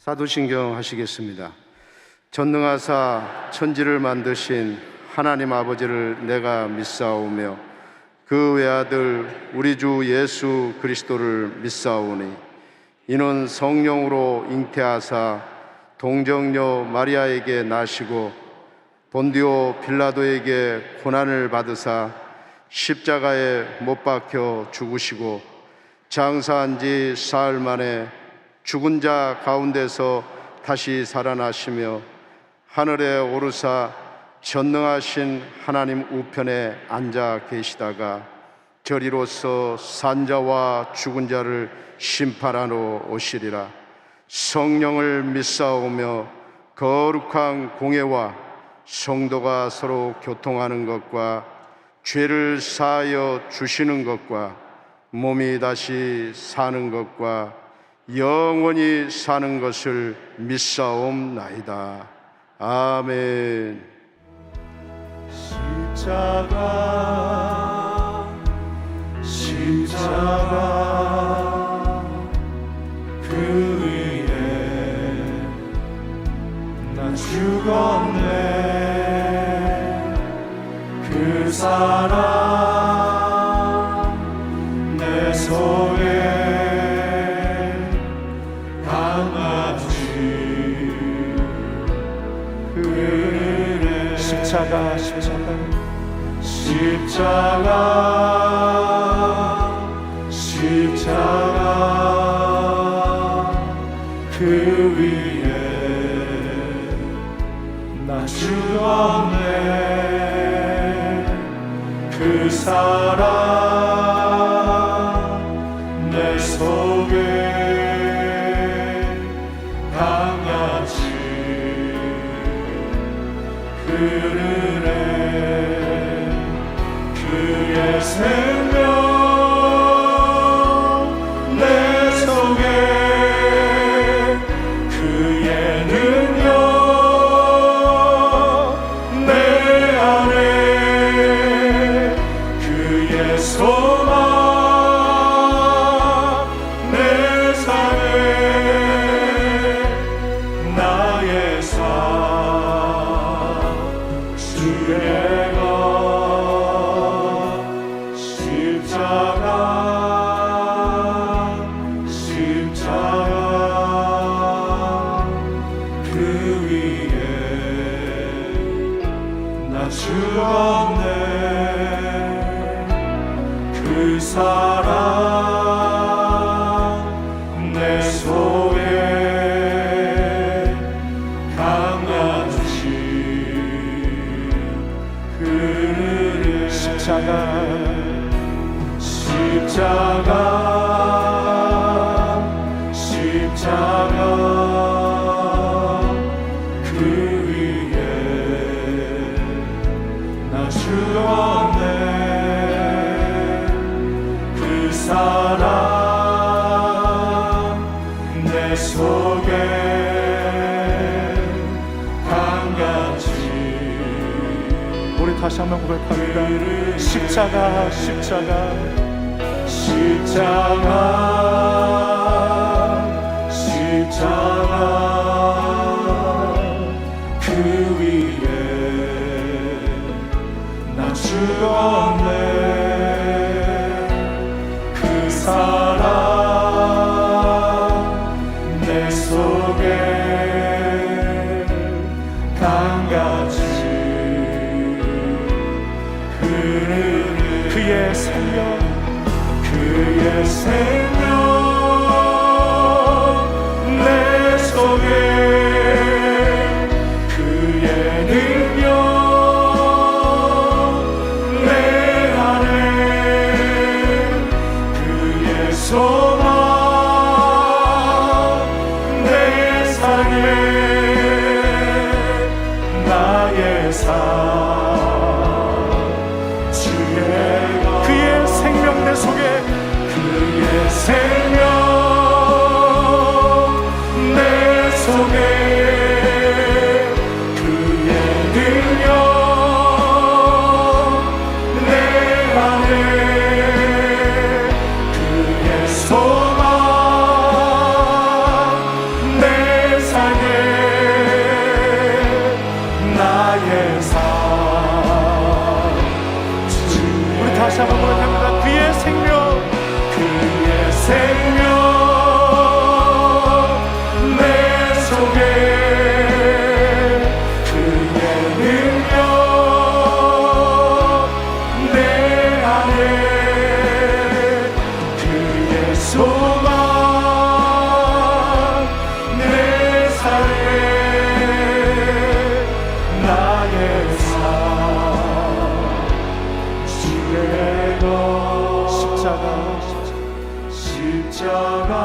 사도신경 하시겠습니다. 전능하사 천지를 만드신 하나님 아버지를 내가 믿사오며 그 외아들 우리 주 예수 그리스도를 믿사오니 이는 성령으로 잉태하사 동정녀 마리아에게 나시고 본디오 빌라도에게 고난을 받으사 십자가에 못 박혀 죽으시고 장사한 지 사흘 만에 죽은 자 가운데서 다시 살아나시며 하늘에 오르사 전능하신 하나님 우편에 앉아 계시다가 저리로서 산자와 죽은 자를 심판하러 오시리라. 성령을 믿사오며 거룩한 공예와 성도가 서로 교통하는 것과 죄를 사하여 주시는 것과 몸이 다시 사는 것과 영원히 사는 것을 믿사옵나이다. 아멘. 십자가 그 위에 나 죽었네. 그 사랑 내 속에 십자가 그 위에 나 죽었네. 그 사랑 내 속에 강같이 흐르네. 그의 생명 내 속에 그의 능력 내 안에 그의 소망 내 삶에 나의 삶 주의 그 사랑 내 속에 강같이 흐르네. 십자가 그 위에 나 죽었네. 그 사랑 내 속에 강같이. 우리 다시 한번 고백합니다. 십자가 그 위에 나 죽었네. 그 사랑 내 속에 강같이 흐르는 그의 생명 내 속에 그의 능력 내 안에 그의 소망 내 삶에 나의 삶 주의 그의 생명 내 속에 그의 생명 내 속에 그의 능력 내 안에 그의 소망 내 소망 내 삶의 나의 삶 주의 것 십자가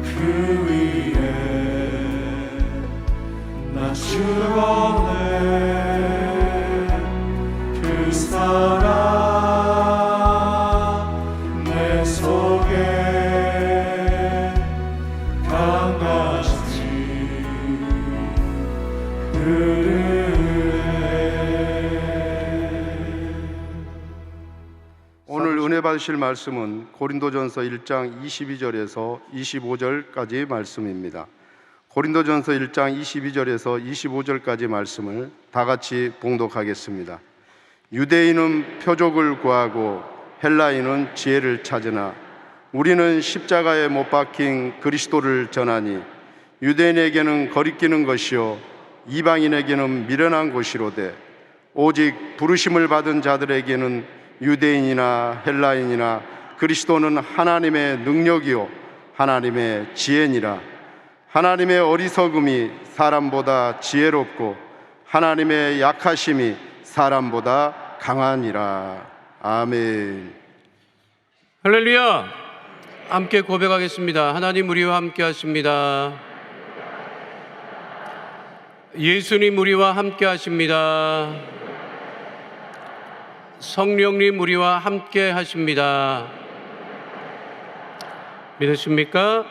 그 위에 나 죽었네 그 사랑 내 속에 강같이 오늘 은혜 받으실 말씀은 고린도전서 1장 22절에서 25절까지 말씀입니다. 고린도전서 1장 22절에서 25절까지 말씀을 다 같이 봉독하겠습니다. 유대인은 표적을 구하고 헬라인은 지혜를 찾으나 우리는 십자가에 못 박힌 그리스도를 전하니 유대인에게는 거리끼는 것이요 이방인에게는 미련한 것이로되 오직 부르심을 받은 자들에게는 유대인이나 헬라인이나 그리스도는 하나님의 능력이요 하나님의 지혜니라. 하나님의 어리석음이 사람보다 지혜롭고 하나님의 약하심이 사람보다 강하니라. 아멘. 할렐루야. 함께 고백하겠습니다. 하나님 우리와 함께 하십니다. 예수님 우리와 함께 하십니다. 성령님 우리와 함께 하십니다. 믿으십니까?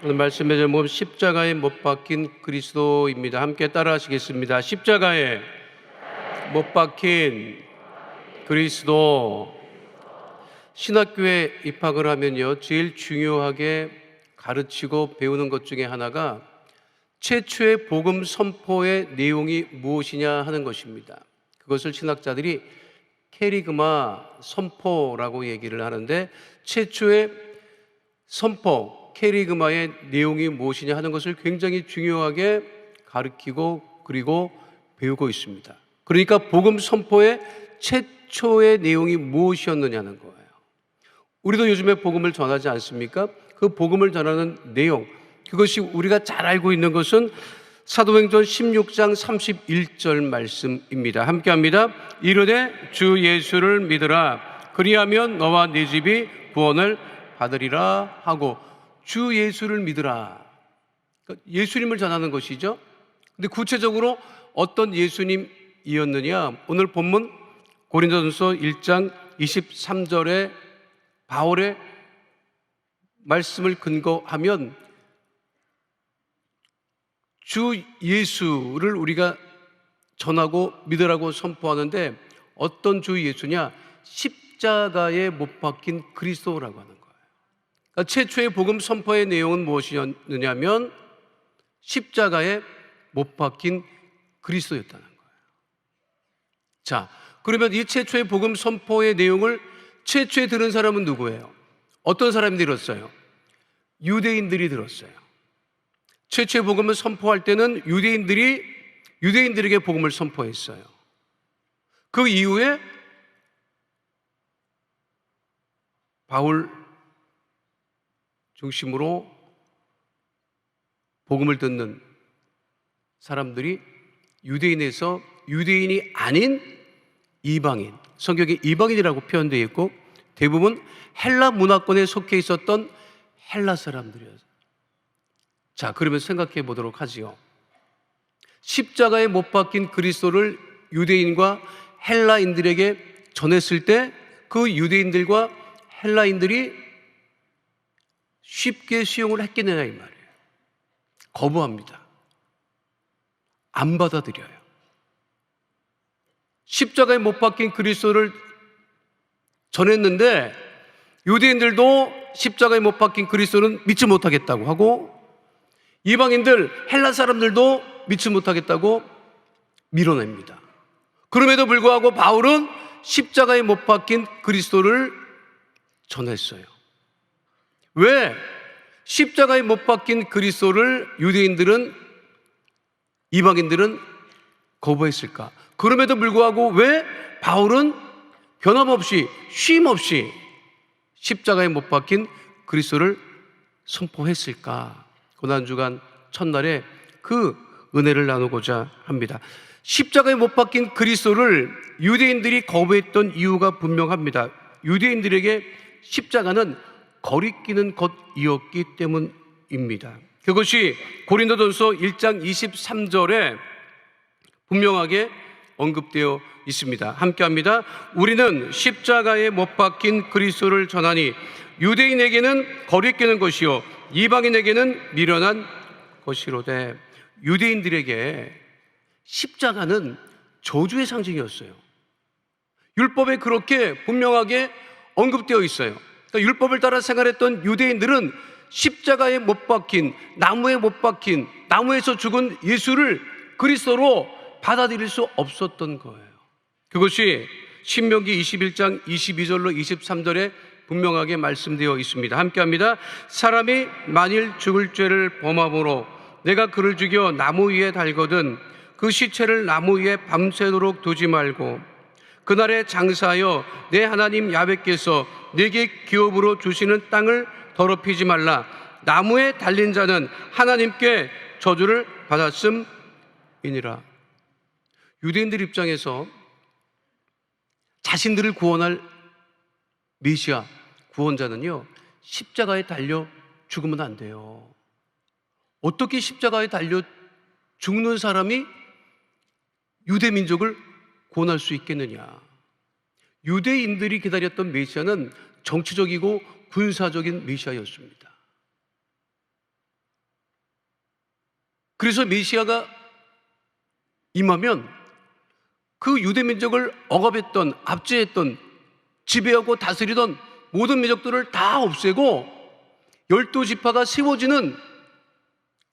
오늘 말씀의 제목은 십자가에 못 박힌 그리스도입니다. 함께 따라 하시겠습니다. 십자가에 못 박힌 그리스도. 신학교에 입학을 하면요, 제일 중요하게 가르치고 배우는 것 중에 하나가 최초의 복음 선포의 내용이 무엇이냐 하는 것입니다. 그것을 신학자들이 케리그마 선포라고 얘기를 하는데, 최초의 선포, 케리그마의 내용이 무엇이냐 하는 것을 굉장히 중요하게 가르치고 그리고 배우고 있습니다. 그러니까 복음 선포의 최초의 내용이 무엇이었느냐는 거예요. 우리도 요즘에 복음을 전하지 않습니까? 그 복음을 전하는 내용, 그것이 우리가 잘 알고 있는 것은 사도행전 16장 31절 말씀입니다. 함께 합니다. 이르되 주 예수를 믿으라. 그리하면 너와 네 집이 구원을 받으리라 하고, 주 예수를 믿으라. 그러니까 예수님을 전하는 것이죠. 근데 구체적으로 어떤 예수님이었느냐? 오늘 본문 고린도전서 1장 23절에 바울의 말씀을 근거하면 주 예수를 우리가 전하고 믿으라고 선포하는데, 어떤 주 예수냐? 십자가에 못 박힌 그리스도라고 하는 거예요. 그러니까 최초의 복음 선포의 내용은 무엇이었느냐면 십자가에 못 박힌 그리스도였다는 거예요. 자, 그러면 이 최초의 복음 선포의 내용을 최초에 들은 사람은 누구예요? 어떤 사람이 들었어요? 유대인들이 들었어요. 최초의 복음을 선포할 때는 유대인들에게 복음을 선포했어요. 그 이후에 바울 중심으로 복음을 듣는 사람들이 유대인에서 유대인이 아닌 이방인, 성경에 이방인이라고 표현되어 있고 대부분 헬라 문화권에 속해 있었던 헬라 사람들이었어요. 자, 그러면 생각해 보도록 하지요. 십자가에 못 박힌 그리스도를 유대인과 헬라인들에게 전했을 때 그 유대인들과 헬라인들이 쉽게 수용을 했겠느냐 이 말이에요. 거부합니다. 안 받아들여요. 십자가에 못 박힌 그리스도를 전했는데 유대인들도 십자가에 못 박힌 그리스도는 믿지 못하겠다고 하고, 이방인들, 헬라 사람들도 믿지 못하겠다고 밀어냅니다. 그럼에도 불구하고 바울은 십자가에 못 박힌 그리스도를 전했어요. 왜? 십자가에 못 박힌 그리스도를 유대인들은, 이방인들은 거부했을까? 그럼에도 불구하고 왜 바울은 변함없이 쉼없이 십자가에 못 박힌 그리스도를 선포했을까? 고난주간 첫날에 그 은혜를 나누고자 합니다. 십자가에 못 박힌 그리스도를 유대인들이 거부했던 이유가 분명합니다. 유대인들에게 십자가는 거리끼는 것이었기 때문입니다. 그것이 고린도전서 1장 23절에 분명하게 언급되어 있습니다. 함께 합니다. 우리는 십자가에 못 박힌 그리스도를 전하니 유대인에게는 거리끼는 것이요 이방인에게는 미련한 것이로되. 유대인들에게 십자가는 저주의 상징이었어요. 율법에 그렇게 분명하게 언급되어 있어요. 그러니까 율법을 따라 생활했던 유대인들은 십자가에 못 박힌, 나무에 못 박힌, 나무에서 죽은 예수를 그리스도로 받아들일 수 없었던 거예요. 그것이 신명기 21장 22절로 23절에 분명하게 말씀되어 있습니다. 함께 합니다. 사람이 만일 죽을 죄를 범함으로 내가 그를 죽여 나무 위에 달거든 그 시체를 나무 위에 밤새도록 두지 말고 그날에 장사하여 내 하나님 야훼께서 내게 기업으로 주시는 땅을 더럽히지 말라. 나무에 달린 자는 하나님께 저주를 받았음이니라. 유대인들 입장에서 자신들을 구원할 메시아 구원자는요 십자가에 달려 죽으면 안 돼요. 어떻게 십자가에 달려 죽는 사람이 유대 민족을 구원할 수 있겠느냐? 유대인들이 기다렸던 메시아는 정치적이고 군사적인 메시아였습니다. 그래서 메시아가 임하면 그 유대 민족을 억압했던, 압제했던, 지배하고 다스리던 모든 민족들을 다 없애고 12지파가 세워지는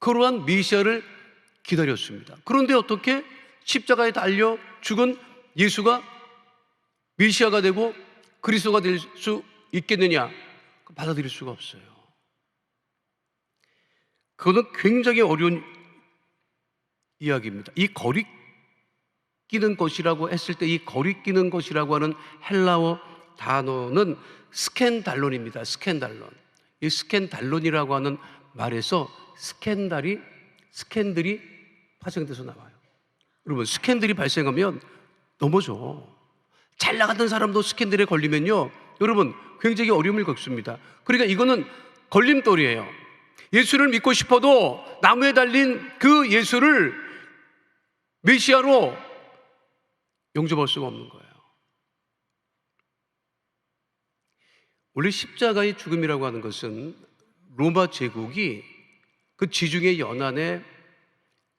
그러한 메시아를 기다렸습니다. 그런데 어떻게 십자가에 달려 죽은 예수가 메시아가 되고 그리스도가 될 수 있겠느냐? 받아들일 수가 없어요. 그거는 굉장히 어려운 이야기입니다. 이 거리끼는 것이라고 했을 때 이 거리끼는 것이라고 하는 헬라어 단어는 스캔달론입니다. 스캔달론. 이 스캔달론이라고 하는 말에서 스캔들이 파생돼서 나와요. 여러분, 스캔들이 발생하면 넘어져. 잘 나가던 사람도 스캔들에 걸리면요, 여러분 굉장히 어려움을 겪습니다. 그러니까 이거는 걸림돌이에요. 예수를 믿고 싶어도 나무에 달린 그 예수를 메시아로 영접할 수가 없는 거예요. 원래 십자가의 죽음이라고 하는 것은 로마 제국이 그 지중해 연안에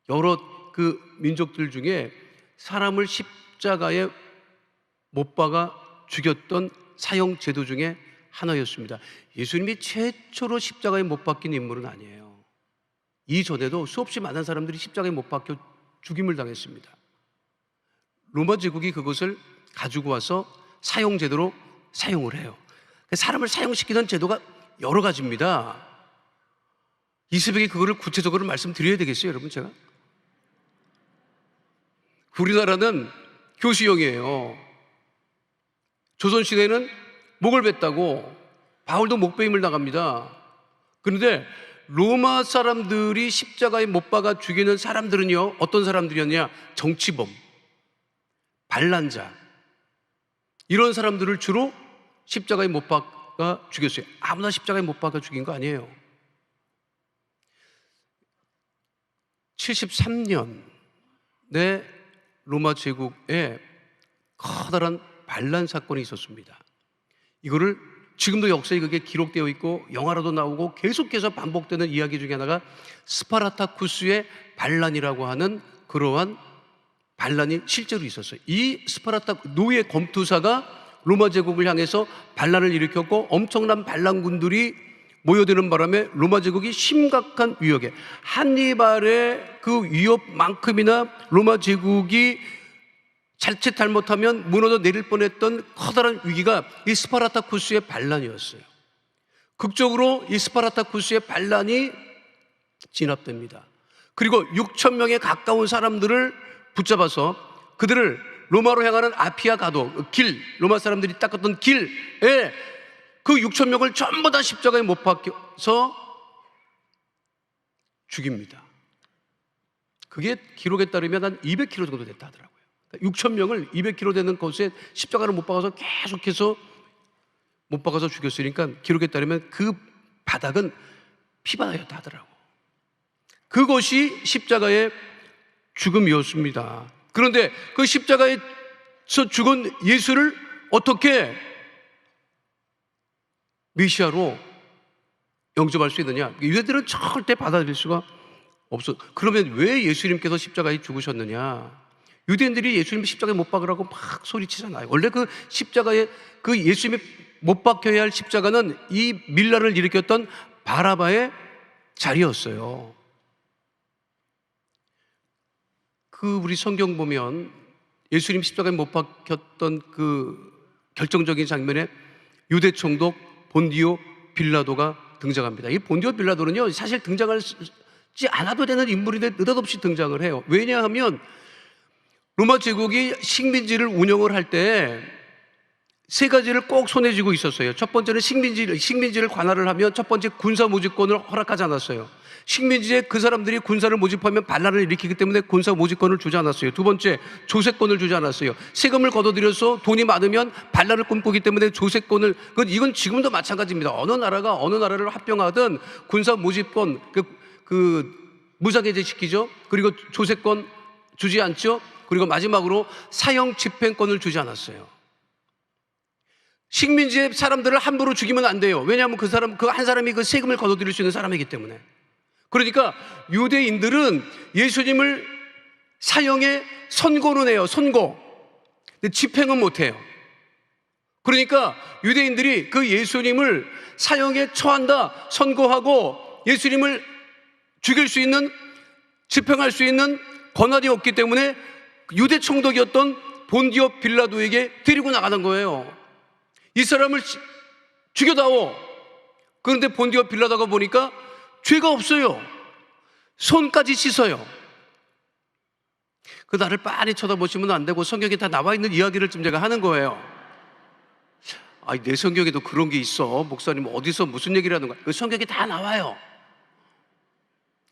여러 그 민족들 중에 사람을 십자가에 못 박아 죽였던 사형 제도 중에 하나였습니다. 예수님이 최초로 십자가에 못 박힌 인물은 아니에요. 이전에도 수없이 많은 사람들이 십자가에 못 박혀 죽임을 당했습니다. 로마 제국이 그것을 가지고 와서 사형 제도로 사용을 해요. 사람을 사형시키는 제도가 여러 가지입니다. 이 새벽에 그거를 구체적으로 말씀드려야 되겠어요, 여러분? 제가 우리나라는 교수형이에요. 조선시대에는 목을 뱉다고 바울도 목베임을 나갑니다. 그런데 로마 사람들이 십자가에 못 박아 죽이는 사람들은요, 어떤 사람들이었냐? 정치범, 반란자, 이런 사람들을 주로 십자가에 못 박아 죽였어요. 아무나 십자가에 못 박아 죽인 거 아니에요. 73년에 로마 제국에 커다란 반란 사건이 있었습니다. 이거를 지금도 역사에 그게 기록되어 있고 영화로도 나오고 계속해서 반복되는 이야기 중에 하나가 스파르타쿠스의 반란이라고 하는 그러한 반란이 실제로 있었어요. 이 노예 검투사가 로마 제국을 향해서 반란을 일으켰고 엄청난 반란군들이 모여드는 바람에 로마 제국이 심각한 위협에, 한니발의 그 위협만큼이나 로마 제국이 자칫 잘못하면 무너져 내릴 뻔했던 커다란 위기가 이 스파르타쿠스의 반란이었어요. 극적으로 이 스파르타쿠스의 반란이 진압됩니다. 그리고 6천 명에 가까운 사람들을 붙잡아서 그들을 로마로 향하는 아피아 가도 길, 로마 사람들이 닦았던 길에 그 6천 명을 전부 다 십자가에 못 박혀서 죽입니다. 그게 기록에 따르면 한 200km 정도 됐다 하더라고요. 6천 명을 200km 되는 곳에 십자가를 못 박아서 계속해서 못 박아서 죽였으니까 기록에 따르면 그 바닥은 피바다였다 하더라고. 그것이 십자가의 죽음이었습니다. 그런데 그 십자가에서 죽은 예수를 어떻게 메시아로 영접할 수 있느냐? 유대들은 절대 받아들일 수가 없어. 그러면 왜 예수님께서 십자가에 죽으셨느냐? 유대인들이 예수님 십자가에 못 박으라고 막 소리치잖아요. 원래 그 십자가에 그 예수님이 못 박혀야 할 십자가는 이 밀란을 일으켰던 바라바의 자리였어요. 그 우리 성경 보면 예수님 십자가에 못 박혔던 그 결정적인 장면에 유대 총독 본디오 빌라도가 등장합니다. 이 본디오 빌라도는요, 사실 등장하지 않아도 되는 인물인데 느닷없이 등장을 해요. 왜냐하면 로마 제국이 식민지를 운영을 할 때 세 가지를 꼭 손에 쥐고 있었어요. 첫 번째는 식민지를 관할을 하면 첫 번째 군사 모집권을 허락하지 않았어요. 식민지에 그 사람들이 군사를 모집하면 반란을 일으키기 때문에 군사 모집권을 주지 않았어요. 두 번째, 조세권을 주지 않았어요. 세금을 걷어들여서 돈이 많으면 반란을 꿈꾸기 때문에 조세권을, 이건 지금도 마찬가지입니다. 어느 나라가 어느 나라를 합병하든 군사 모집권, 무장해제시키죠. 그리고 조세권 주지 않죠. 그리고 마지막으로 사형 집행권을 주지 않았어요. 식민지의 사람들을 함부로 죽이면 안 돼요. 왜냐하면 그 한 사람이 그 세금을 걷어들일 수 있는 사람이기 때문에. 그러니까 유대인들은 예수님을 사형에 선고는 해요. 선고. 근데 집행은 못 해요. 그러니까 유대인들이 그 예수님을 사형에 처한다 선고하고 예수님을 죽일 수 있는, 집행할 수 있는 권한이 없기 때문에 유대 총독이었던 본디오 빌라도에게 데리고 나가는 거예요. 이 사람을 죽여다오. 그런데 본디오 빌라도가 보니까 죄가 없어요. 손까지 씻어요. 그 나를 빤히 쳐다보시면 안 되고 성경에 다 나와 있는 이야기를 좀 제가 하는 거예요. 내 성경에도 그런 게 있어. 목사님 어디서 무슨 얘기를 하는 거야? 그 성경에 다 나와요.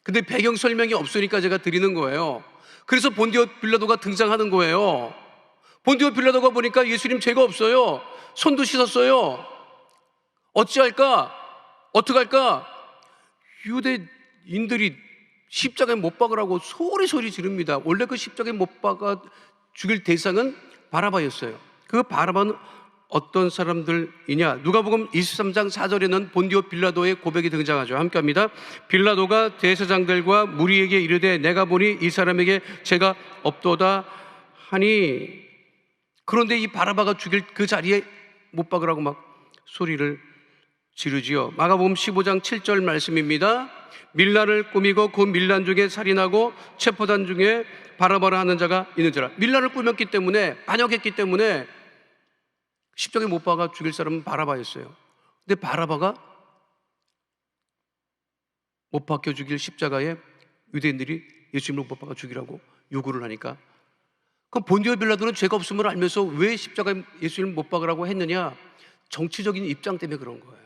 근데 배경 설명이 없으니까 제가 드리는 거예요. 그래서 본디오 빌라도가 등장하는 거예요. 본디오 빌라도가 보니까 예수님 죄가 없어요. 손도 씻었어요. 어찌할까? 어떡할까? 유대인들이 십자가에 못 박으라고 소리 지릅니다. 원래 그 십자가에 못 박아 죽일 대상은 바라바였어요. 그 바라바는 어떤 사람들이냐? 누가복음 23장 4절에는 본디오 빌라도의 고백이 등장하죠. 함께 합니다. 빌라도가 대제사장들과 무리에게 이르되 내가 보니 이 사람에게 죄가 없도다 하니. 그런데 이 바라바가 죽일 그 자리에 못 박으라고 막 소리를 지르지요. 마가복음 15장 7절 말씀입니다. 밀란을 꾸미고 그 밀란 중에 살인하고 체포단 중에 바라바라 하는 자가 있는지라. 밀란을 꾸몄기 때문에, 반역했기 때문에 십자가에 못 박아 죽일 사람은 바라바였어요. 근데 바라바가 못 박혀 죽일 십자가에 유대인들이 예수님을 못 박아 죽이라고 요구를 하니까, 그럼 본디오 빌라도는 죄가 없음을 알면서 왜 십자가에 예수님을 못 박으라고 했느냐? 정치적인 입장 때문에 그런 거예요.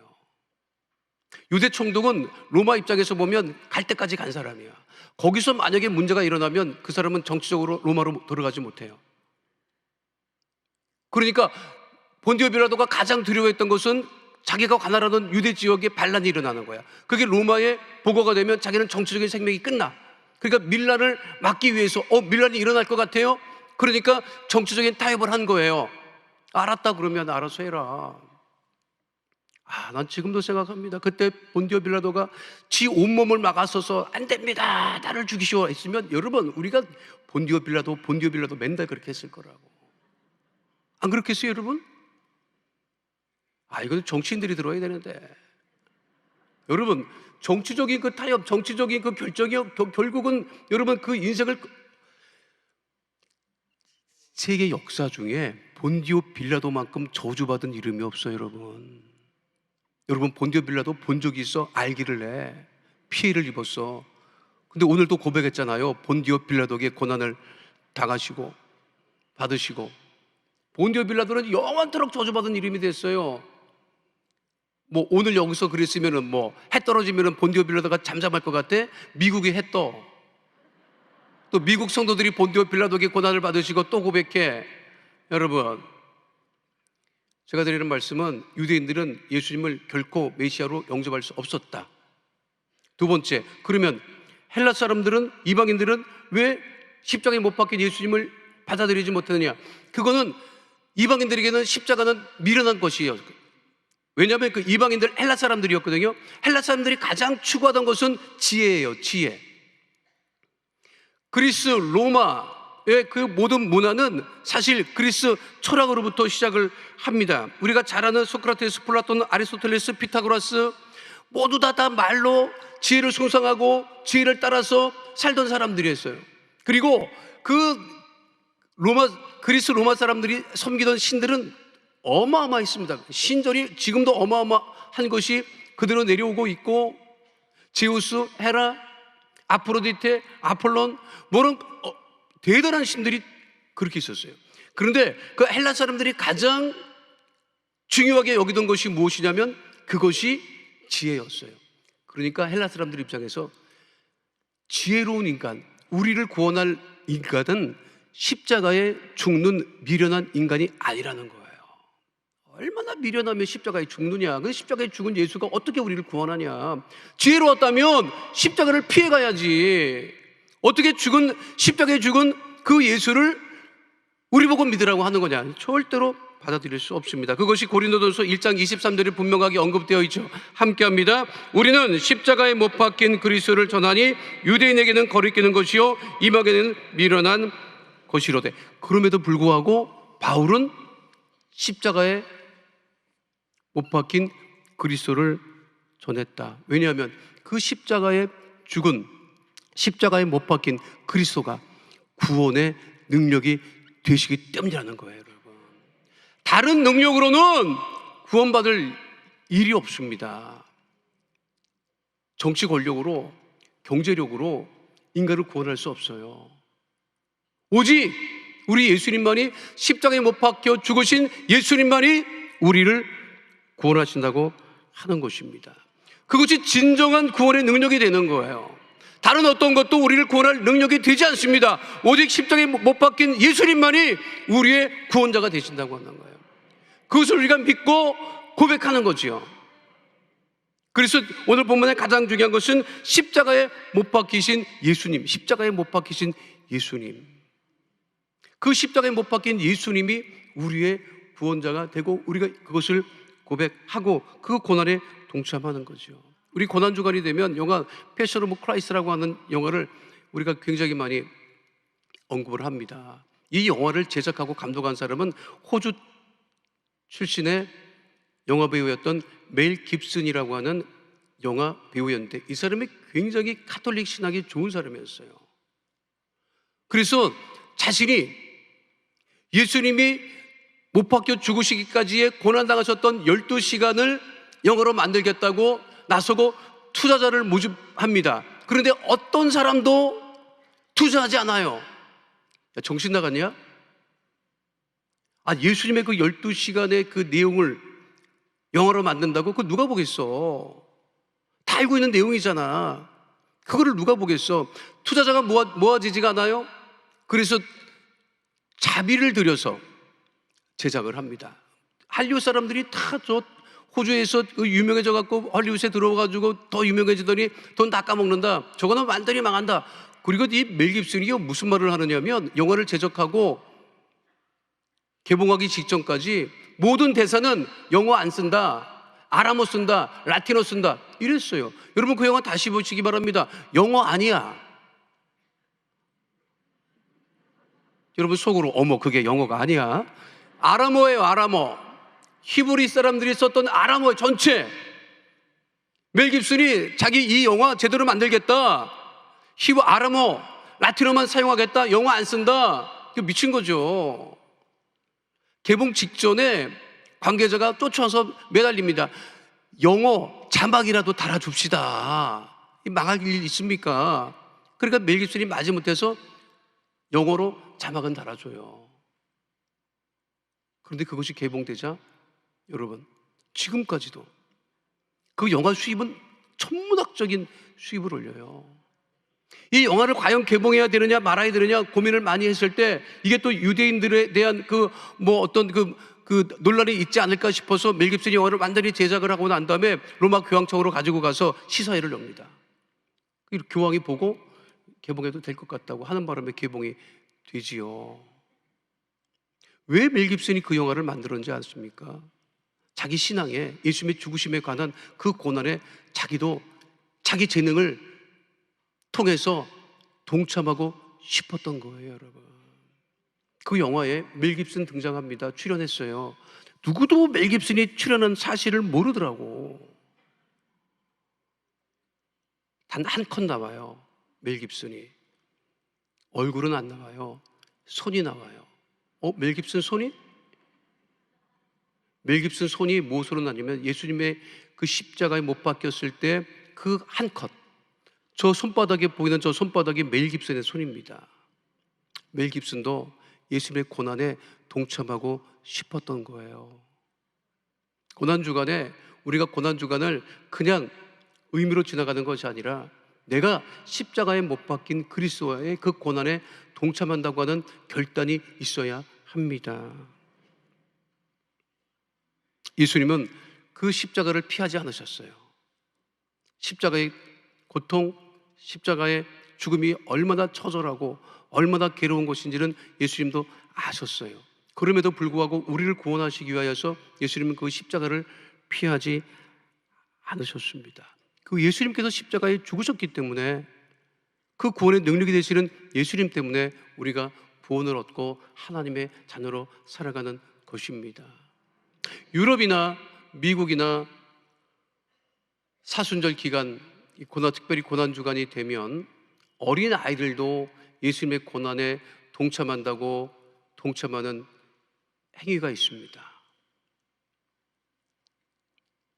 유대 총독은 로마 입장에서 보면 갈 때까지 간 사람이야. 거기서 만약에 문제가 일어나면 그 사람은 정치적으로 로마로 들어가지 못해요. 그러니까 본디오 빌라도가 가장 두려워했던 것은 자기가 관할하던 유대 지역에 반란이 일어나는 거야. 그게 로마에 보고가 되면 자기는 정치적인 생명이 끝나. 그러니까 밀란을 막기 위해서 밀란이 일어날 것 같아요. 그러니까 정치적인 타협을 한 거예요. 알았다 그러면 알아서 해라. 난 지금도 생각합니다. 그때 본디오 빌라도가 지 온몸을 막아서서 안 됩니다, 나를 죽이시오 했으면, 여러분, 우리가 본디오 빌라도 맨날 그렇게 했을 거라고. 안 그렇겠어요, 여러분? 이건 정치인들이 들어야 되는데. 여러분, 정치적인 그 타협, 정치적인 그 결정이 결국은 여러분 그 인생을, 세계 역사 중에 본디오 빌라도만큼 저주받은 이름이 없어요, 여러분. 여러분, 본디오 빌라도 본 적이 있어? 알기를 해. 피해를 입었어. 근데 오늘도 고백했잖아요. 본디오 빌라도에게 고난을 당하시고 받으시고, 본디오 빌라도는 영원토록 저주받은 이름이 됐어요. 뭐 오늘 여기서 그랬으면은 뭐 해 떨어지면은 본디오 빌라도가 잠잠할 것 같아? 미국이 해 떠. 또 미국 성도들이 본디오 빌라도에게 고난을 받으시고 또 고백해. 여러분, 제가 드리는 말씀은 유대인들은 예수님을 결코 메시아로 영접할 수 없었다. 두 번째, 그러면 헬라 사람들은, 이방인들은 왜 십자가에 못 박힌 예수님을 받아들이지 못하느냐? 그거는 이방인들에게는 십자가는 미련한 것이에요. 왜냐하면 그 이방인들 헬라 사람들이었거든요. 헬라 사람들이 가장 추구하던 것은 지혜예요. 지혜. 그리스 로마의 그 모든 문화는 사실 그리스 철학으로부터 시작을 합니다. 우리가 잘 아는 소크라테스, 플라톤, 아리스토텔레스, 피타고라스 모두 다 말로 지혜를 숭상하고 지혜를 따라서 살던 사람들이었어요. 그리고 그 그리스 로마 사람들이 섬기던 신들은 어마어마했습니다. 신전이 지금도 어마어마한 것이 그대로 내려오고 있고, 제우스, 헤라, 아프로디테, 아폴론, 뭐는 대단한 신들이 그렇게 있었어요. 그런데 그 헬라 사람들이 가장 중요하게 여기던 것이 무엇이냐면 그것이 지혜였어요. 그러니까 헬라 사람들 입장에서 지혜로운 인간, 우리를 구원할 인간은 십자가에 죽는 미련한 인간이 아니라는 거예요. 얼마나 미련하면 십자가에 죽느냐. 그 십자가에 죽은 예수가 어떻게 우리를 구원하냐. 지혜로웠다면 십자가를 피해가야지. 어떻게 십자가에 죽은 그 예수를 우리 보고 믿으라고 하는 거냐. 절대로 받아들일 수 없습니다. 그것이 고린도전서 1장 23절에 분명하게 언급되어 있죠. 함께합니다. 우리는 십자가에 못 박힌 그리스도를 전하니 유대인에게는 거리끼는 것이요 이방에게는 미련한 것이로되. 그럼에도 불구하고 바울은 십자가에 못 박힌 그리스도를 전했다. 왜냐하면 그 십자가에 죽은, 십자가에 못 박힌 그리스도가 구원의 능력이 되시기 때문이라는 거예요, 여러분. 다른 능력으로는 구원받을 일이 없습니다. 정치 권력으로, 경제력으로 인간을 구원할 수 없어요. 오직 우리 예수님만이, 십자가에 못 박혀 죽으신 예수님만이 우리를 구원하신다고 하는 것입니다. 그것이 진정한 구원의 능력이 되는 거예요. 다른 어떤 것도 우리를 구원할 능력이 되지 않습니다. 오직 십자가에 못 박힌 예수님만이 우리의 구원자가 되신다고 하는 거예요. 그것을 우리가 믿고 고백하는 거지요. 그래서 오늘 본문의 가장 중요한 것은 십자가에 못 박히신 예수님, 십자가에 못 박히신 예수님. 그 십자가에 못 박힌 예수님이 우리의 구원자가 되고 우리가 그것을 고백하고 그 고난에 동참하는 거죠. 우리 고난주간이 되면 영화 패션 오브 크라이스트라고 하는 영화를 우리가 굉장히 많이 언급을 합니다. 이 영화를 제작하고 감독한 사람은 호주 출신의 영화 배우였던 멜 깁슨이라고 하는 영화 배우였는데, 이 사람이 굉장히 카톨릭 신학이 좋은 사람이었어요. 그래서 자신이 예수님이 못 박혀 죽으시기까지의 고난당하셨던 12시간을 영화로 만들겠다고 나서고 투자자를 모집합니다. 그런데 어떤 사람도 투자하지 않아요. 야, 정신 나갔냐? 예수님의 그 12시간의 그 내용을 영화로 만든다고? 그거 누가 보겠어? 다 알고 있는 내용이잖아. 그거를 누가 보겠어? 투자자가 모아지지가 않아요. 그래서 자비를 들여서 제작을 합니다. 할리우드 사람들이 다 저 호주에서 유명해져 갖고 할리우드에 들어와가지고 더 유명해지더니 돈 다 까먹는다. 저거는 완전히 망한다. 그리고 이 멜 깁슨이 무슨 말을 하느냐면, 영화를 제작하고 개봉하기 직전까지 모든 대사는 영어 안 쓴다, 아람어 쓴다, 라틴어 쓴다 이랬어요. 여러분 그 영화 다시 보시기 바랍니다. 영어 아니야. 여러분 속으로 어머 그게 영어가 아니야. 아람어예요. 아람어. 히브리 사람들이 썼던 아람어 전체. 멜 깁슨이 자기 이 영화 제대로 만들겠다, 아람어, 라틴어만 사용하겠다, 영어 안 쓴다. 미친 거죠. 개봉 직전에 관계자가 쫓아와서 매달립니다. 영어 자막이라도 달아줍시다. 망할 일 있습니까? 그러니까 멜 깁슨이 마지못해서 영어로 자막은 달아줘요. 그런데 그것이 개봉되자 여러분 지금까지도 그 영화 수입은 천문학적인 수입을 올려요. 이 영화를 과연 개봉해야 되느냐 말아야 되느냐 고민을 많이 했을 때 이게 또 유대인들에 대한 어떤 논란이 있지 않을까 싶어서 멜 깁슨이 영화를 완전히 제작을 하고 난 다음에 로마 교황청으로 가지고 가서 시사회를 엽니다. 교황이 보고 개봉해도 될 것 같다고 하는 바람에 개봉이 되지요. 왜 멜 깁슨이 그 영화를 만들었는지 아십니까? 자기 신앙에, 예수님의 죽으심에 관한 그 고난에 자기도 자기 재능을 통해서 동참하고 싶었던 거예요, 여러분. 그 영화에 멜 깁슨 등장합니다. 출연했어요. 누구도 멜 깁슨이 출연한 사실을 모르더라고. 단 한 컷 나와요. 멜 깁슨이. 얼굴은 안 나와요. 손이 나와요. 멜 깁슨 손이? 멜 깁슨 손이 무엇으로 나냐면 예수님의 그 십자가에 못 박혔을 때 그 한 컷. 저 손바닥에 보이는 저 손바닥이 멜 깁슨의 손입니다. 멜 깁슨도 예수님의 고난에 동참하고 싶었던 거예요. 고난주간에 우리가 고난주간을 그냥 의미로 지나가는 것이 아니라 내가 십자가에 못 박힌 그리스도의 그 고난에 동참한다고 하는 결단이 있어야 합니다. 예수님은 그 십자가를 피하지 않으셨어요. 십자가의 고통, 십자가의 죽음이 얼마나 처절하고 얼마나 괴로운 것인지는 예수님도 아셨어요. 그럼에도 불구하고 우리를 구원하시기 위하여서 예수님은 그 십자가를 피하지 않으셨습니다. 그 예수님께서 십자가에 죽으셨기 때문에 그 구원의 능력이 되시는 예수님 때문에 우리가 구원을 얻고 하나님의 자녀로 살아가는 것입니다. 유럽이나 미국이나 사순절 기간, 특별히 고난주간이 되면 어린 아이들도 예수님의 고난에 동참하는 행위가 있습니다.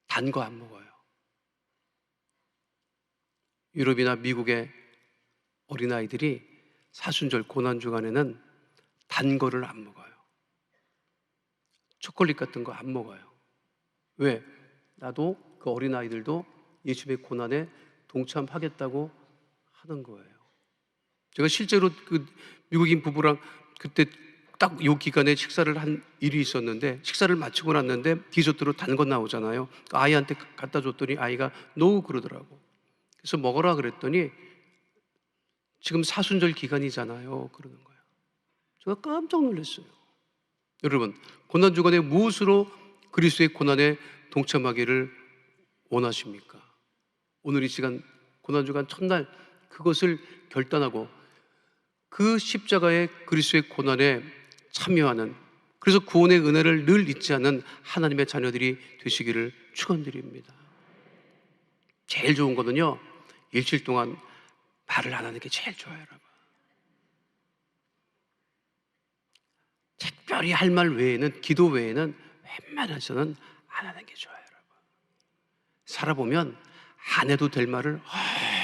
단 거 안 먹어요. 유럽이나 미국의 어린아이들이 사순절 고난주간에는 단 거를 안 먹어요. 초콜릿 같은 거 안 먹어요. 왜? 나도 그 어린아이들도 예수님의 고난에 동참하겠다고 하는 거예요. 제가 실제로 그 미국인 부부랑 그때 딱 요 기간에 식사를 한 일이 있었는데 식사를 마치고 났는데 디저트로 단 거 나오잖아요. 아이한테 갖다 줬더니 아이가 노 그러더라고. 그래서 먹어라 그랬더니 지금 사순절 기간이잖아요. 그러는 거예요. 제가 깜짝 놀랐어요. 여러분, 고난주간에 무엇으로 그리스도의 고난에 동참하기를 원하십니까? 오늘 이 시간 고난주간 첫날 그것을 결단하고 그 십자가의 그리스도의 고난에 참여하는, 그래서 구원의 은혜를 늘 잊지 않는 하나님의 자녀들이 되시기를 축원드립니다. 제일 좋은 거는요, 일주일 동안 말을 안 하는 게 제일 좋아요, 여러분. 특별히 할 말 외에는, 기도 외에는 웬만해서는 안 하는 게 좋아요, 여러분. 살아보면 안 해도 될 말을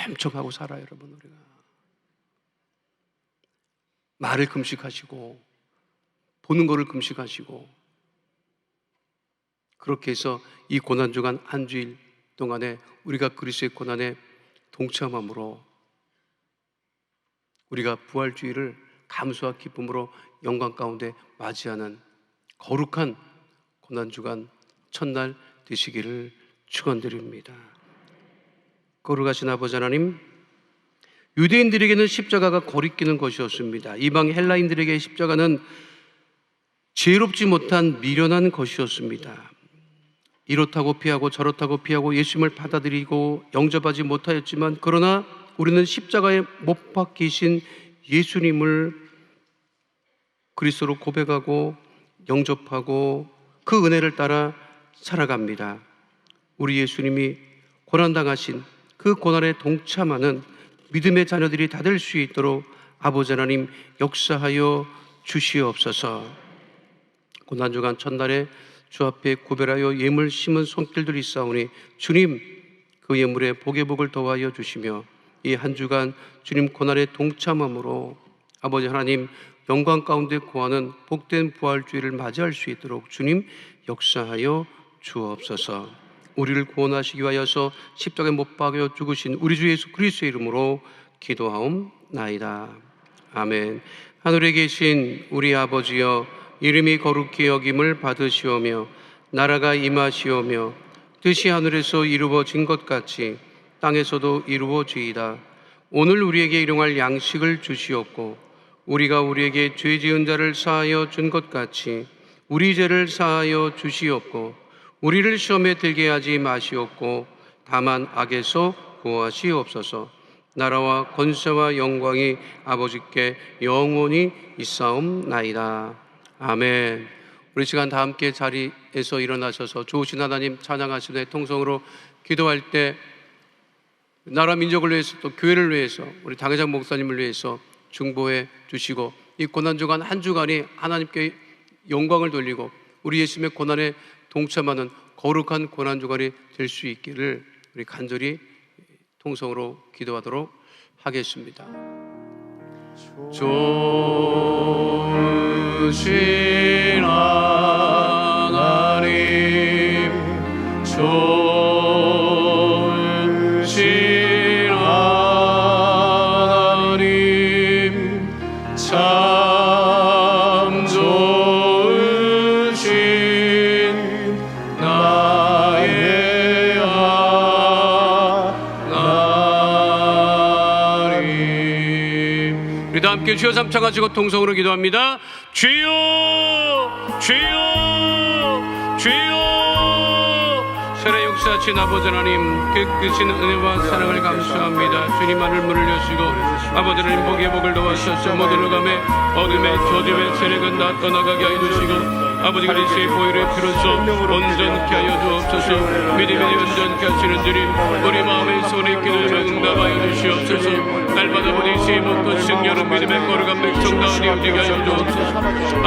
엄청 하고 살아요, 여러분. 우리가 말을 금식하시고 보는 거를 금식하시고 그렇게 해서 이 고난주간 한 주일 동안에 우리가 그리스도의 고난에 동참함으로 우리가 부활주의를 감수와 기쁨으로 영광 가운데 맞이하는 거룩한 고난주간 첫날 되시기를 축원드립니다. 거룩하신 아버지 하나님, 유대인들에게는 십자가가 거리끼는 것이었습니다. 이방 헬라인들에게 십자가는 지혜롭지 못한 미련한 것이었습니다. 이렇다고 피하고 저렇다고 피하고 예수님을 받아들이고 영접하지 못하였지만, 그러나 우리는 십자가에 못 박히신 예수님을 그리스도로 고백하고 영접하고 그 은혜를 따라 살아갑니다. 우리 예수님이 고난당하신 그 고난에 동참하는 믿음의 자녀들이 다 될 수 있도록 아버지 하나님 역사하여 주시옵소서. 고난주간 첫날에 주 앞에 구별하여 예물 심은 손길들이 있사오니 주님 그 예물에 복의 복을 더하여 주시며 이 한 주간 주님 고난에 동참함으로 아버지 하나님 영광 가운데 거하는 복된 부활주의를 맞이할 수 있도록 주님 역사하여 주옵소서. 우리를 구원하시기 위하여서 십자가에 못 박여 죽으신 우리 주 예수 그리스도의 이름으로 기도하옵나이다. 아멘. 하늘에 계신 우리 아버지여, 이름이 거룩히 여김을 받으시오며 나라가 임하시오며 뜻이 하늘에서 이루어진 것 같이 땅에서도 이루어지이다. 오늘 우리에게 일용할 양식을 주시옵고 우리가 우리에게 죄 지은 자를 사하여 준 것 같이 우리 죄를 사하여 주시옵고 우리를 시험에 들게 하지 마시옵고 다만 악에서 구하시옵소서. 나라와 권세와 영광이 아버지께 영원히 있사옵나이다. 아멘. 우리 시간 다 함께 자리에서 일어나셔서 좋으신 하나님 찬양하시되 통성으로 기도할 때 나라 민족을 위해서 또 교회를 위해서 우리 당회장 목사님을 위해서 중보해 주시고 이 고난주간 한 주간이 하나님께 영광을 돌리고 우리 예수님의 고난에 동참하는 거룩한 고난주간이 될 수 있기를 우리 간절히 통성으로 기도하도록 하겠습니다. 좋으신 하나님, 좋으신 하나님, 참 좋으신 나의 하나님. 우리 다 함께 주여 삼창 가지고 통성으로 기도합니다. 주여, 주여, 주여. 세례 역사하신 아버지 하나님, 깨끗신 은혜와 사랑을 감사합니다. 주님만을 문을 여시고 아버지 하나님 복의 복을 도와주셔서 모든 흑암에 어둠에 저주에 세력은 다 떠나가게 하여 주시고 아버지 그리스도의 보혈의 피로써 온전케 하여 주옵소서. 믿음이 온전케 하시는 주님, 우리 마음의 소리 기도를 응답하여 주시옵소서. 날마다 보내시 먹고 승려는 믿음의 거룩한 백성다운 이어지게 하여 주옵소서.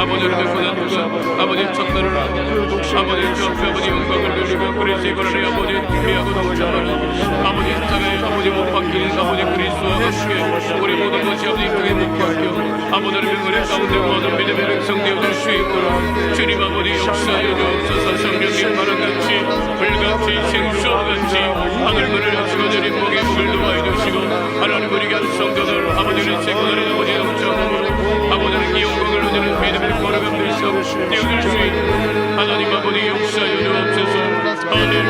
아버지 하나님의 고난주가 아버지 첫날을 아버지 주 앞에 아버지 영광을 누리며 그리스도의 권한에 아버지 준비하고 동참하는 아버지 땅에 아버지 못 박히는 아버지 그리스도와 함께 우리 모든 것이 아버지 크게 못 박혀 아버지 하나님의 은혜 가운데 모든 믿음의 백성 되어줄 수 있도록 주님 아버지 역사하여 주옵소서. 성령님 바람같이 불같이 생수와같이 하늘문을 여시고 주님 복의 복을 도와해 주시고 하나님 우리에게 한 성도들 아버지 그리스도의 권한에 아버지 영적으로 아버지 하나님의 영광을 누리는 믿음의 거룩한 백성 되어줄 수 있는 하나님 아버지 역사하여 주옵소서. 할렐루야.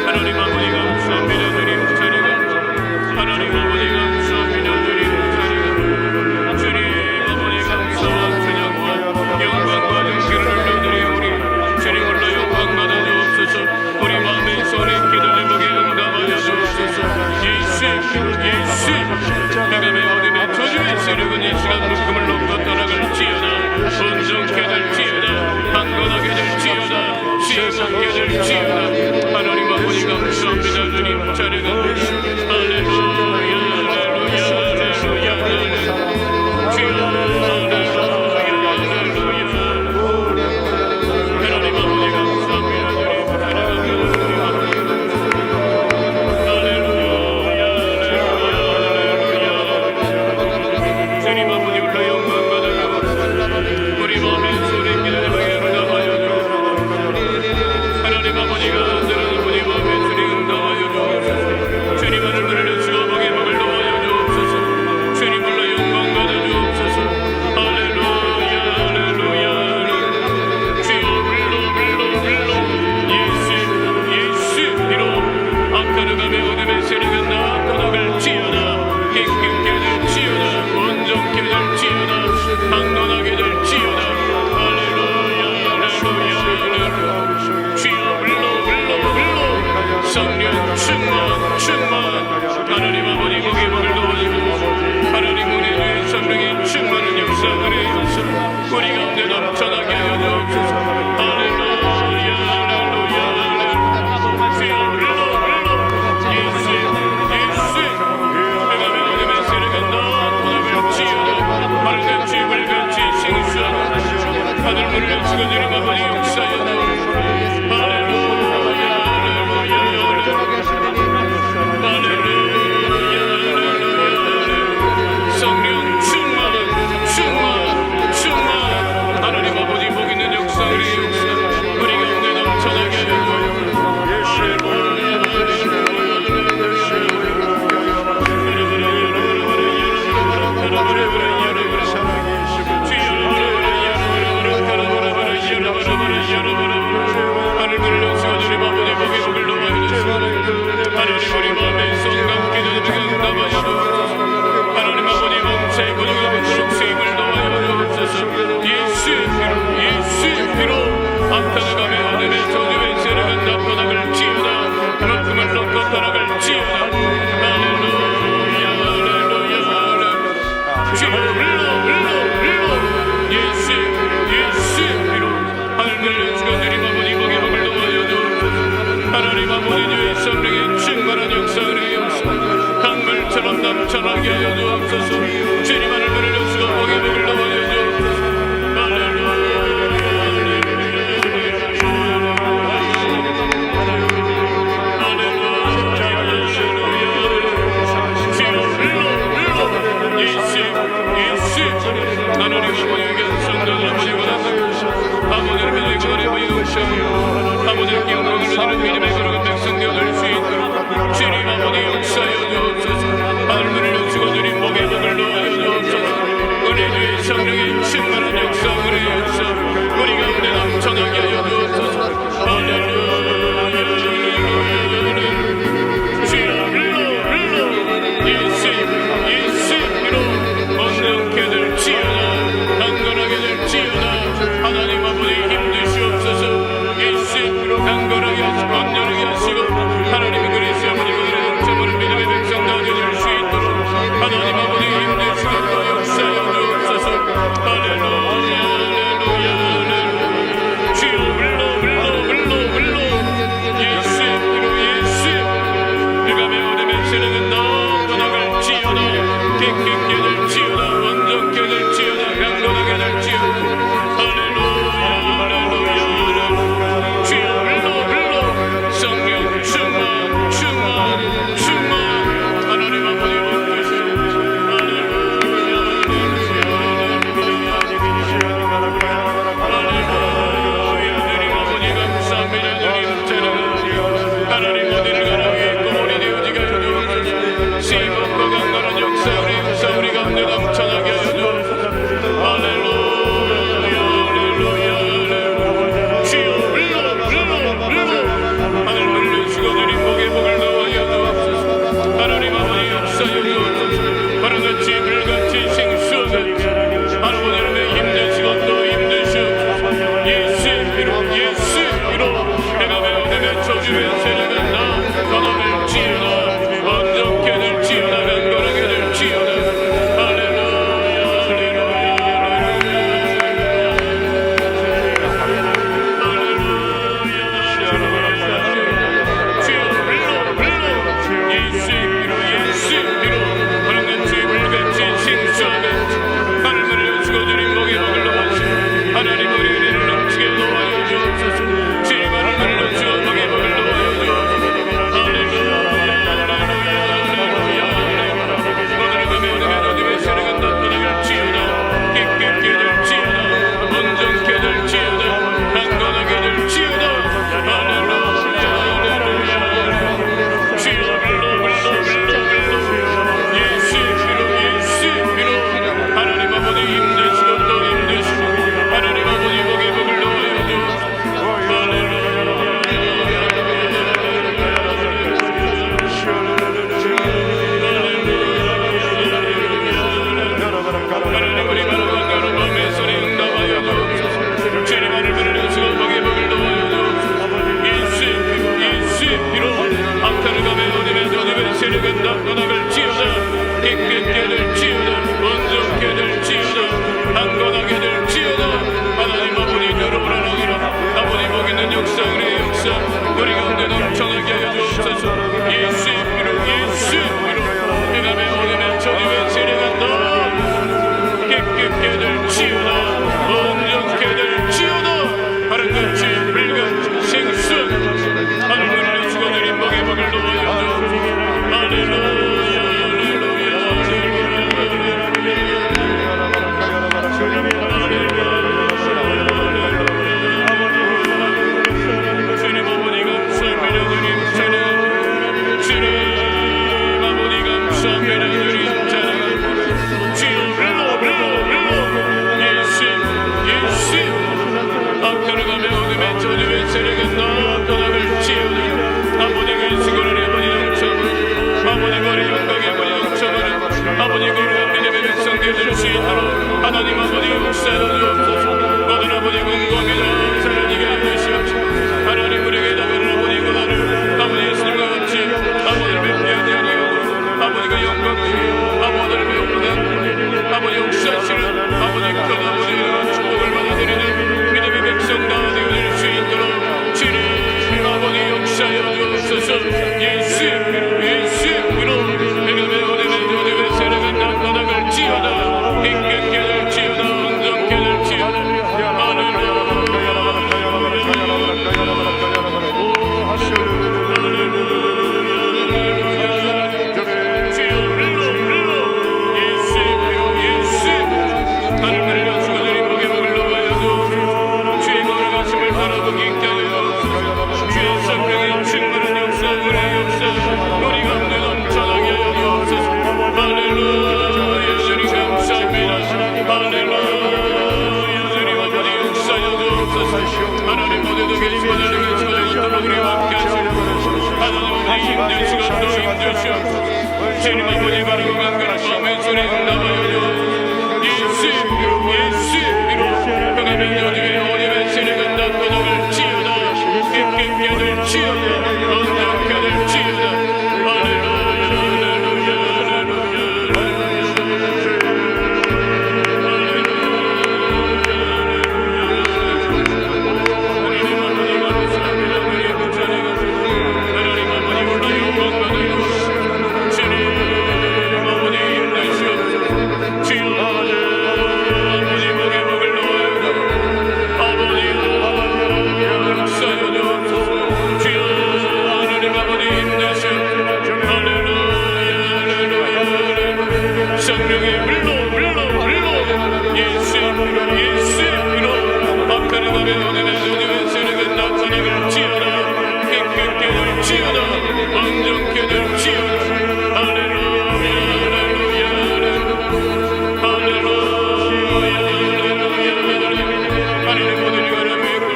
하나님 아버지 감사합니다. 주님 자리가 할렐루야 할렐루야 할렐루야 주여 하나님 아버지 감사합니다. 주님 아버지 올라 영광 받으시고 우리 마음의 소리 기도하게 응답하여 하나님 아버지가 들은 우리 마음의 소리 응답하여 주옵소서. 주님 하늘문을 여시고 복의 복을 도와여 주옵소서. 주님 올라 영광 받아 주옵소서. 할렐루야 할렐루야 주여 불러 예수 이로 악한 흑암의 어둠의 세력은 다 떠나갈지어다. 힘있게 될지어다. 온전케 될지어다. 강건하게 될지어다. 할렐루야 할렐루야 주여 불러 성령 충만 하나님 아버지 복의 복을 도와주고 하나님 은혜의 성령의 충만한 역사 은혜여서 우리 가운데 넘쳐나게 하여 주옵소서. 할렐루야 할렐루야 주여 불러 예수 흑암의 어둠의 세력은 다 떠나갈지어다. 하늘같이 불같이 생수하고 하늘문을 여시고 주님 아버지 역사여 주옵소서. 할렐루야 주옵소서. 주님 하늘을 여시고 먹에 먹을 넣어여 주옵소서. 할렐루야. 하나님 아버지에게 성도들 아버지보다 아버지를 믿는 거를 보이옵소서. 아버지께 영광을 드리는 믿음의 거룩한 백성 되어줄 수 있도록 주님 아버지 역사여 주옵소서. 하늘을 여시고 주님 목에 목을 넣어 주옵소서. 은혜 주의 성령의 충만한 역사 은혜의 역사 우리 가운데 넘쳐나게 하여 주옵소서. 할렐루야. 주여 불러 예수로 온전케 될지어다 강건하게 될지어다. 하나님 아버지 힘드시옵소서. 예수로 강건하게 하시고 온전하게 하시고 하나님의 그리스도 아버지 저번을 믿음의 백성 나눠줄 수 있도록 하나님 아버지 힘드시고 또 역사여 주옵소서. 할렐루야 할렐루야. 주여 불러 예수 내가 어둠의 세력은 너무나갈지어다 깨끗게 될지어다 완전케 될지어다 강건하게 될지어다. 할렐루야 할렐루야. 주여 불러 성령 충만 하나님 아버지 복되시옵소서. 할렐루야 주님 아버지 감사합니다. 주님 찬양합니다. 하나님 어디를 가나 위에 우리 되어지게 하여 주옵소서. 시범과 강건한 역사 우리 가운데 넘쳐나게 하여 주옵소서. 할렐루야 할렐루야. 주여 불러 하늘을 여시고 주님 목에 목을 넣어야 주옵소서. 하나님 아버지 역사여 주옵소서. 바람같이 불같이 생수같이 하나님의 힘드시고 또 힘드시옵소서. 예수로 내가 배우되며 저주의 세력은 나 떠나갈지어다 완전케 될지어다 강건하게 될지어다. 할렐루야 할렐루야 할렐루야. 주여 불러 예수로 바람같이 불같이 생수하같이 하늘을 여시고 주님 목에 목을 넣으시고 하나님 우리 은혜를 넘치게 놓아여 주옵소서. 주님 하늘을 여시고 목에 목을 넣어여 주옵소서. 할렐루야 할렐루야 오늘 밤에 오늘 어둠의 세력은 나타나갈지어다 깨끗게 될지어다 온전케 될지어다 강건하게 될지어다. 할렐루야 할렐루야. 주여 불러 예수로 하나님 아버지 힘드시고 또 힘드시고 하나님 아버지 목에 목을 넣어요 주옵소서. 하나님 우리 바라본 여러 밤의 소리 응답하여 주옵소서. 주님 하늘을 여시고 목에 목을 넣어요 주옵소서. 예수로 악탄을 가며 어둠의 세력은 나타나갈지어다 깨끗게 될지어다 온전케 될지어다 강건하게 될지어다. 하나님 아버지 여러분을 아버지 복 있는 역사 우리의 역사 우리 가운데 넘쳐나게 하여 주옵소서. 예수로 내가 어둠의 저주의 세력은 너 깨끗게 될지어다 온전케 될지어다. 바람같이 불같이 생수 하늘을 여시고 주님 목에 목을 넣어요 주옵소서. 할렐루야 주님 아버지 감사합니다. 주님 찬양 주님 아버지 감사합니다. 주님 찬양 주여 불러 예수 악탄을 가며 어둠의 저주의 세력은 나타나갈지어다. 아버지 그 수고를 아버지 영청 아버지 머리 영광의 아버지 영청하는 아버지 거룩한 믿음의 백성 되어줄 수 있도록 하나님 아버지 역사여 주옵소서. 모든 아버지 공고합니다. 살려지게 해주시옵소서. 하나님 우리에게 다가는 아버지 그날을 아버지 예수님과 같이 아버지를 뵙게 하시고 아버지 그 영광 주여 아버지를 배우는 아버지 역사하시는 아버지 큰 아버지 축복을 받아들이는 믿음의 백성 다 되어줄 수 있도록 주님 아버지 역사여 주옵소서. 예수로 내가 배우는 어둠의 세력은 나가 주님 아버지 거룩한 그 마음의 소리 응답하여 예수로 그가 명령주의 어디에 세력은 낫고덕을 지어다 깊게 껴들 지어다 언덕 지어다 성령의 불로 예수로 앞가는 밤에 어디에 세력은 나타나길 지어라 깨끗게들 지어라 완전케들 지어라 할렐루야 하나님 모든 이가를 믿고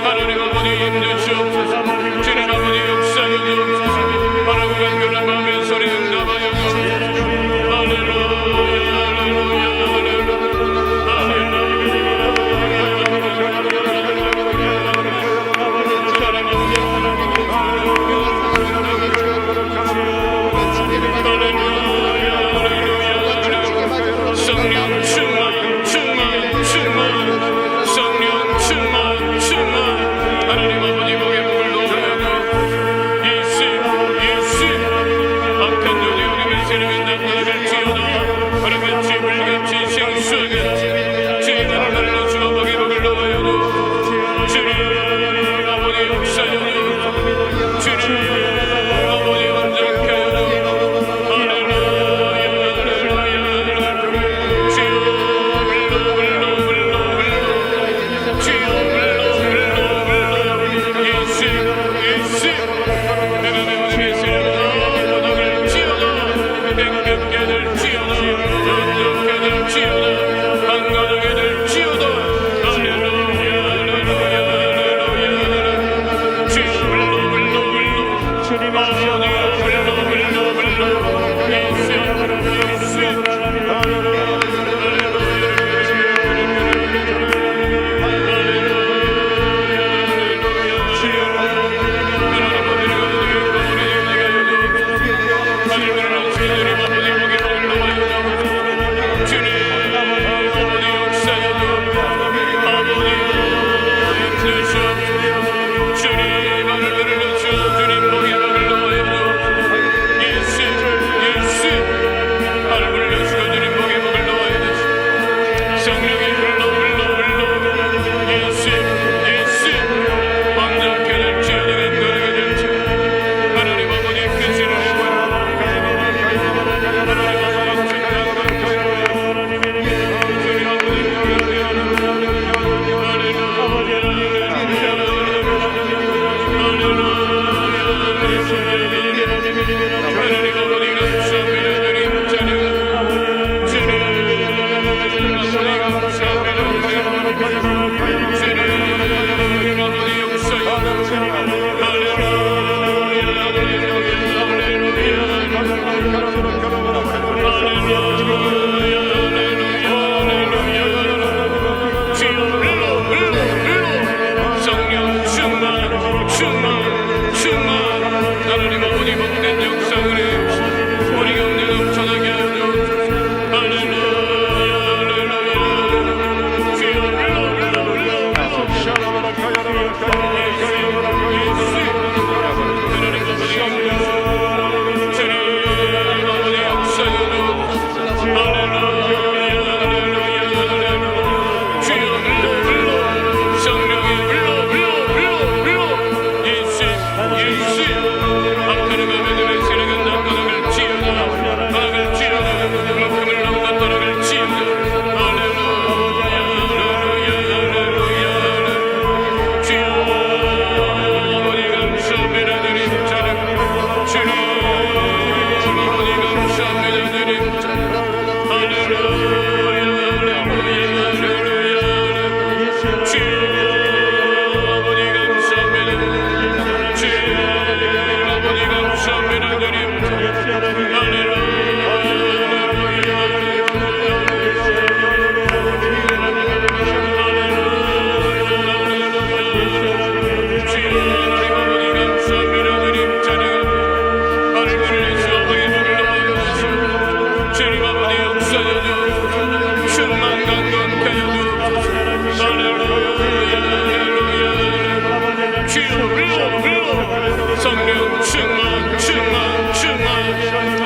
하나님 아버지 힘내시옵소서. 주님 아버지 역사여 주옵소서. 바라고 간절한 마음의 소리 응답하여 주옵소서. 성령 충만 하나님 아버지 복의 복을 놓아요 예수 악한 요새 우리를 세력은 나타나길 지어다 바람같이 불같이 생수하겠지 죄인을 날로 주어 복의 복을 놓아요 주님 아버지 역사여 주님 아버지 완전케 하여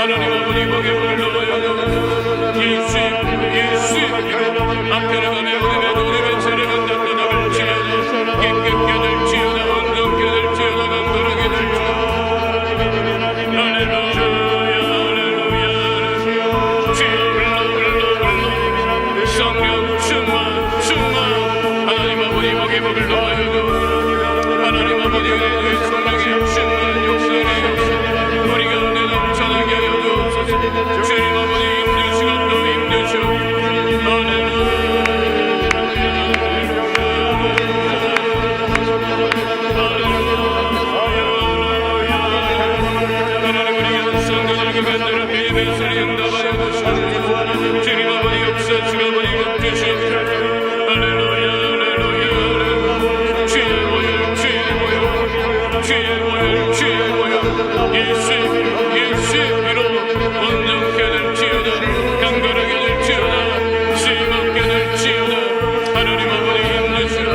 하나님 아버지 복의 복을 넣어요 예수 앞에 나가며 오늘의 차례가 닦아나갈 지어다 깨끗게 될지어다 온전케 될지어다 강건하게 될지어다 할렐루야 성령 충만 하나님 아버지 복의 복을 넣어요 하나님 아버지의 성령의 충만 역사의 역사 우리 가운데 넘쳐나게 하여 주옵소서 주님 아버지 힘내시고 또 힘내시오 하나님 우리가 성도들에게 만드는 믿음의 소리 응답하여 주시옵소서 주님 아버지 역사 주가 아버지 주시옵소서 할렐루야 최고요 예수로 온전케 될지어다 강건하게 될지어다 쓰임없게 될지어다 하나님 아버지 힘내시오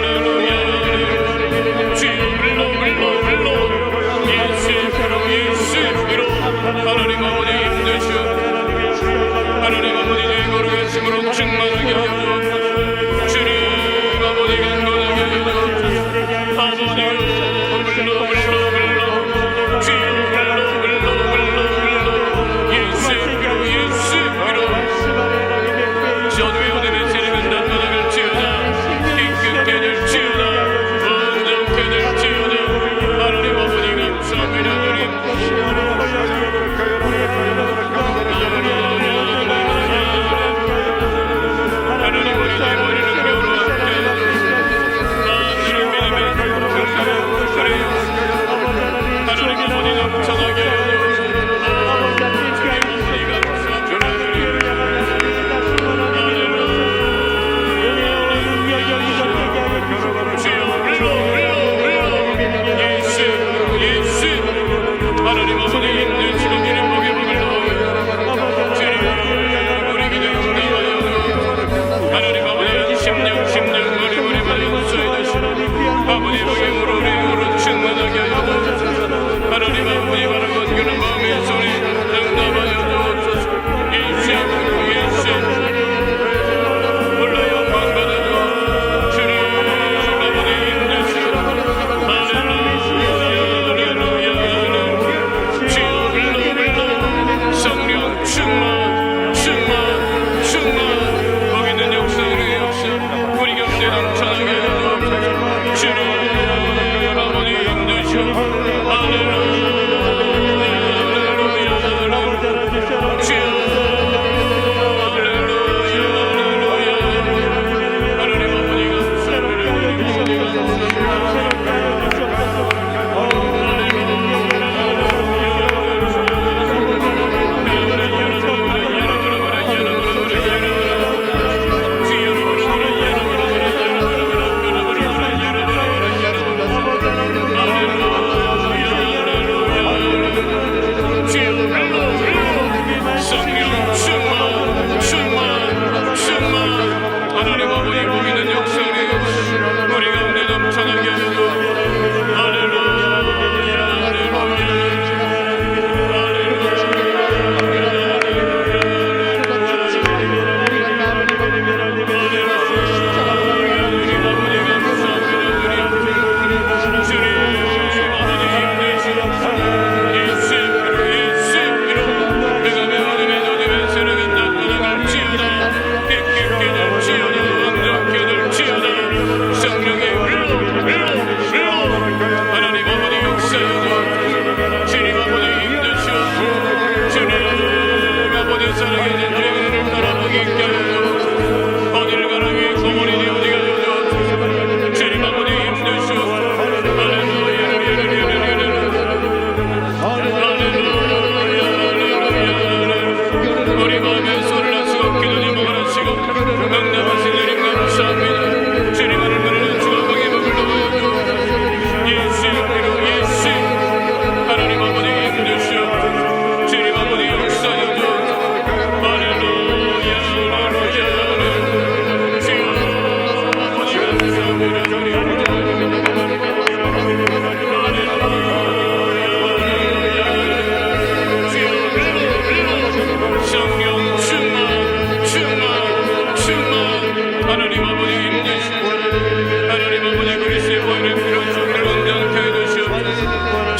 할렐루야 주여 불러 예수로 하나님 아버지 힘내시오 하나님 아버지 내 거룩하심으로 충만하게 하여 주님 아버지 강건하게 하여 주옵소서 아버지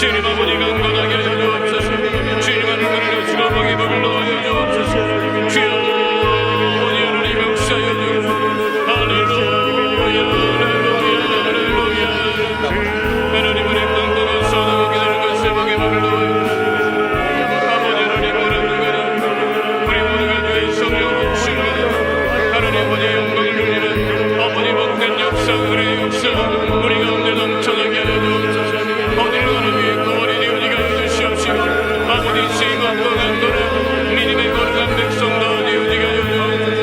주님 아버지 강건하게 하여 주옵소서. 주님 하늘을 주가 먹이 먹을 넣어 주옵소서. 주여 아버지 하나님 역사하여 주옵소서. 할렐루야 할렐루야 할렐루야. 하나님 은혜 강건한 선하고 기다리는 것을 먹이 먹을 넣어 주옵소서. 아버지 하나님 하나님 우리 모두가 주의 성령으로 충만하고 하나님 아버지의 영광을 누리는 아버지 복된 역사 그의 역사 우리 가운데 넘쳐나게 하여 주옵소서. 어디를 가는 위에 거리 되어지게 하여 주시옵시고 아버지 세임과 강건한 믿음의 거룩한 백성 다 되어지게 하여 주옵소서.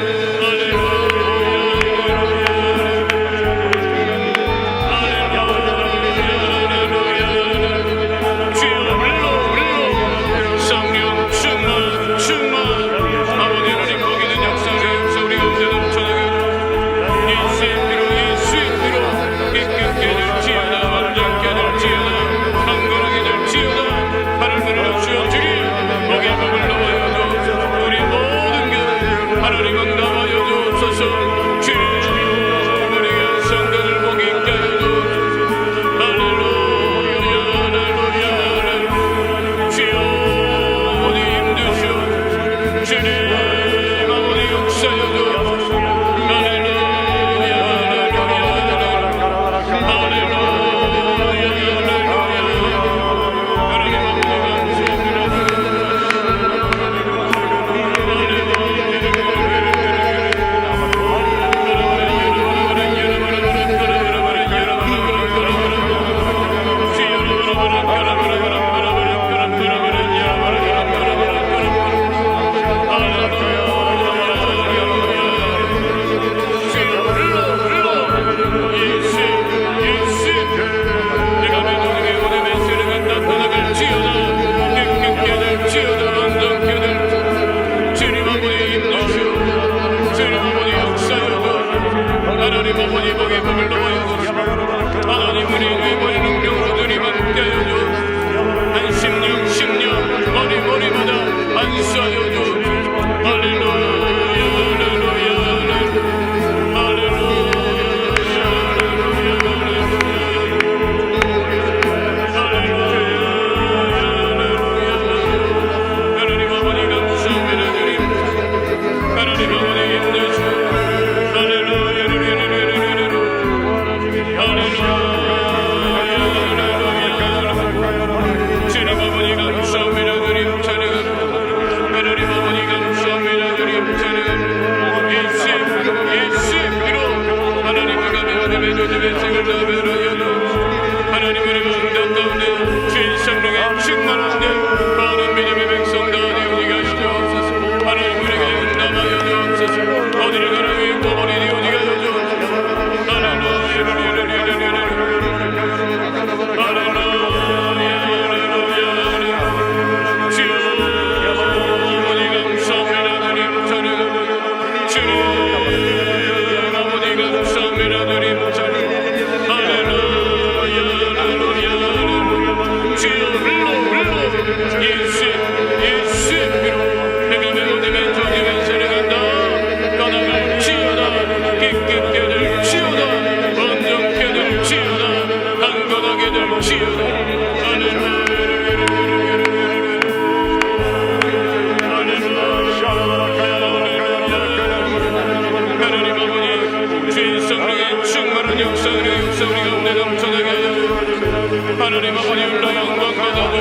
하나님 아버지 올라 영광 받아줘.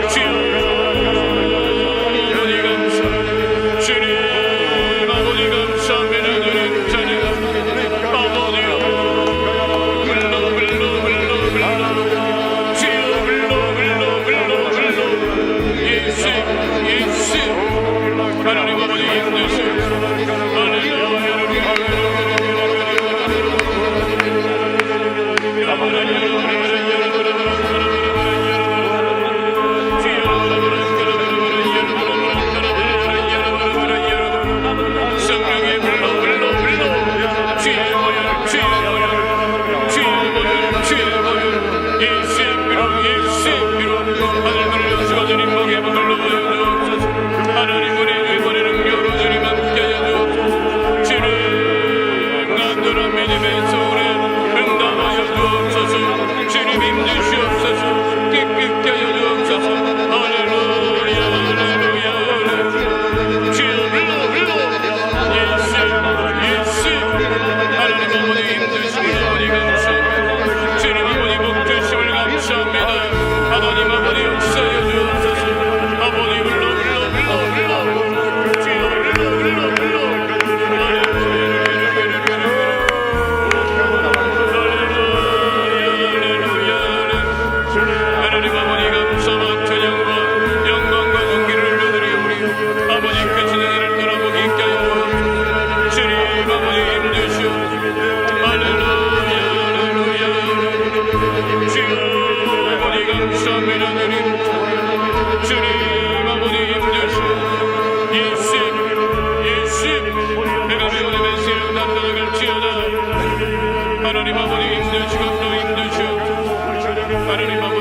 주여 아버지 감사. 주님 아버지 감사합니다. 주님 찬양. 아버지여 불러 주여 불러 예수 하나님 아버지 힘내시옵소서. 할렐루야 주님 힘내시옵소서. 깊이 하나님 아버지